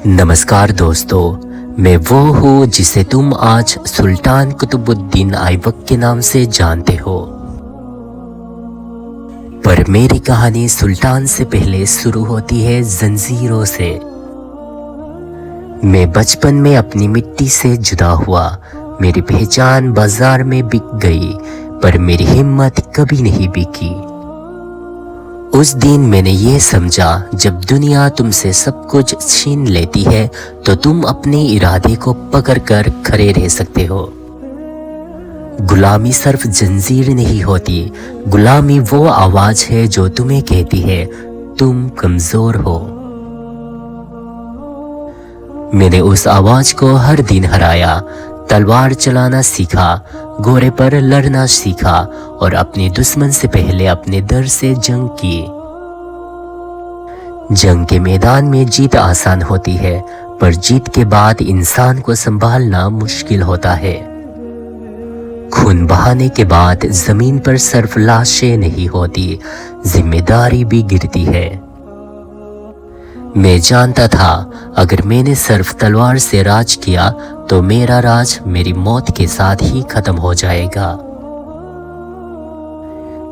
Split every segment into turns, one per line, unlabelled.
नमस्कार दोस्तों, मैं वो हूँ जिसे तुम आज सुल्तान कुतुबुद्दीन ऐबक के नाम से जानते हो। पर मेरी कहानी सुल्तान से पहले शुरू होती है जंजीरों से। मैं बचपन में अपनी मिट्टी से जुदा हुआ, मेरी पहचान बाजार में बिक गई, पर मेरी हिम्मत कभी नहीं बिकी। उस दिन मैंने ये समझा, जब दुनिया तुमसे सब कुछ छीन लेती है तो तुम अपने इरादे को पकड़कर खड़े रह सकते हो। गुलामी सिर्फ जंजीर नहीं होती, गुलामी वो आवाज है जो तुम्हें कहती है तुम कमजोर हो। मैंने उस आवाज को हर दिन हराया, तलवार चलाना सीखा, घोड़े पर लड़ना सीखा और अपने दुश्मन से पहले अपने डर से जंग की। जंग के मैदान में जीत आसान होती है, पर जीत के बाद इंसान को संभालना मुश्किल होता है। खून बहाने के बाद जमीन पर सिर्फ लाशें नहीं होती, जिम्मेदारी भी गिरती है। मैं जानता था, अगर मैंने सिर्फ तलवार से राज किया तो मेरा राज मेरी मौत के साथ ही खत्म हो जाएगा।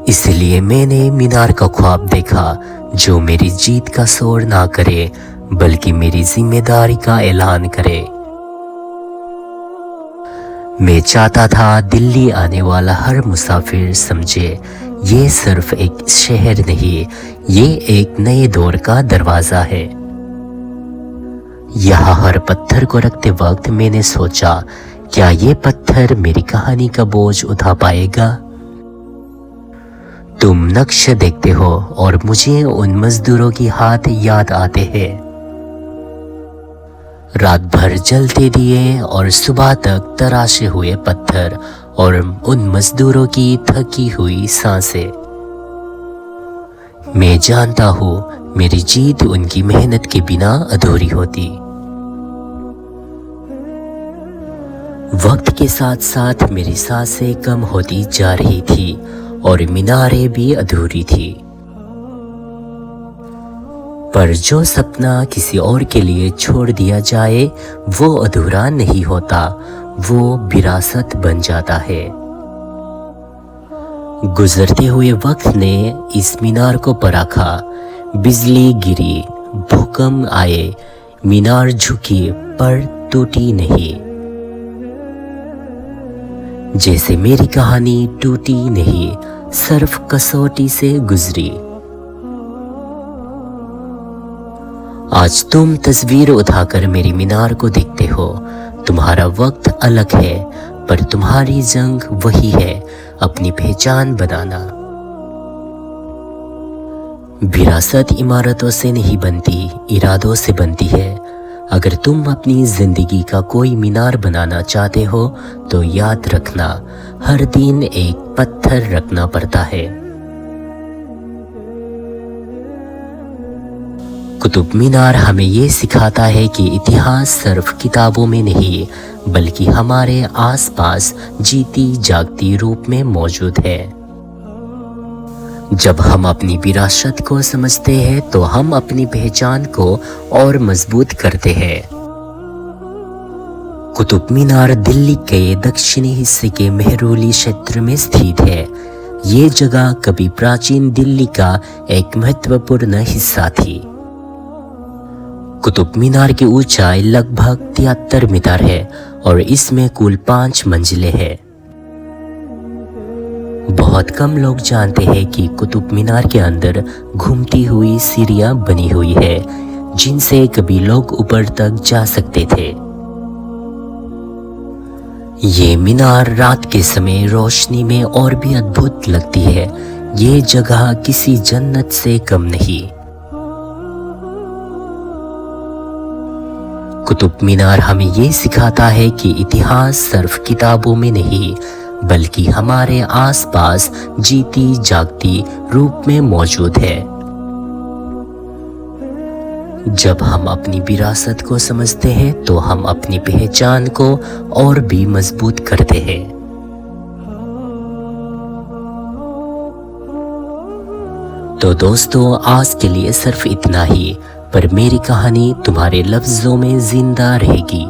इसलिए मैंने मीनार का ख्वाब देखा, जो मेरी जीत का शोर ना करे बल्कि मेरी जिम्मेदारी का ऐलान करे। मैं चाहता था दिल्ली आने वाला हर मुसाफिर समझे, ये सिर्फ एक शहर नहीं, ये एक नए दौर का दरवाजा है। यहाँ हर पत्थर को रखते वक्त मैंने सोचा, क्या ये पत्थर मेरी कहानी का बोझ उठा पाएगा? तुम नक्श देखते हो और मुझे उन मजदूरों की हाथ याद आते हैं। रात भर जलते दिए और सुबह तक तराशे हुए पत्थर और उन मजदूरों की थकी हुई सांसें। मैं जानता हूँ, मेरी जीत उनकी मेहनत के बिना अधूरी होती। वक्त के साथ साथ मेरी सांसें कम होती जा रही थी और मीनारें भी अधूरी थी। पर जो सपना किसी और के लिए छोड़ दिया जाए वो अधूरा नहीं होता, वो विरासत बन जाता है। गुजरते हुए वक्त ने इस मीनार को परखा। बिजली गिरी, भूकंप आए, मीनार झुकी पर टूटी नहीं। जैसे मेरी कहानी टूटी नहीं, सिर्फ कसौटी से गुजरी। आज तुम तस्वीर उठाकर मेरी मीनार को देखते हो। तुम्हारा वक्त अलग है, पर तुम्हारी जंग वही है, अपनी पहचान बनाना। विरासत इमारतों से नहीं बनती, इरादों से बनती है। अगर तुम अपनी जिंदगी का कोई मीनार बनाना चाहते हो तो याद रखना, हर दिन एक पत्थर रखना पड़ता है। कुतुब मीनार हमें ये सिखाता है कि इतिहास सिर्फ किताबों में नहीं बल्कि हमारे आसपास जीती जागती रूप में मौजूद है। जब हम अपनी विरासत को समझते हैं तो हम अपनी पहचान को और मजबूत करते हैं। कुतुब मीनार दिल्ली के दक्षिणी हिस्से के मेहरौली क्षेत्र में स्थित है। ये जगह कभी प्राचीन दिल्ली का एक महत्वपूर्ण हिस्सा थी। कुतुब मीनार की ऊंचाई लगभग 73 मीटर है और इसमें कुल 5 मंजिलें हैं। बहुत कम लोग जानते हैं कि कुतुब मीनार के अंदर घूमती हुई सीढ़ियां बनी हुई है, जिनसे कभी लोग ऊपर तक जा सकते थे। ये मीनार रात के समय रोशनी में और भी अद्भुत लगती है। ये जगह किसी जन्नत से कम नहीं। कुतुब मीनार हमें ये सिखाता है कि इतिहास सिर्फ किताबों में नहीं बल्कि हमारे आसपास जीती जागती रूप में मौजूद है। जब हम अपनी विरासत को समझते हैं तो हम अपनी पहचान को और भी मजबूत करते हैं। तो दोस्तों, आज के लिए सिर्फ इतना ही। पर मेरी कहानी तुम्हारे लफ्जों में जिंदा रहेगी।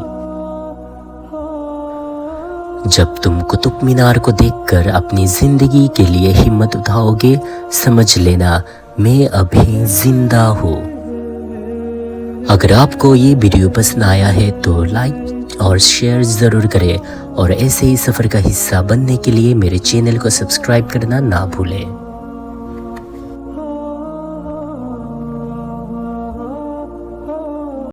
जब तुम कुतुब मीनार को देखकर अपनी जिंदगी के लिए हिम्मत उठाओगे, समझ लेना मैं अभी जिंदा हूँ। अगर आपको ये वीडियो पसंद आया है तो लाइक और शेयर ज़रूर करें और ऐसे ही सफ़र का हिस्सा बनने के लिए मेरे चैनल को सब्सक्राइब करना ना भूलें।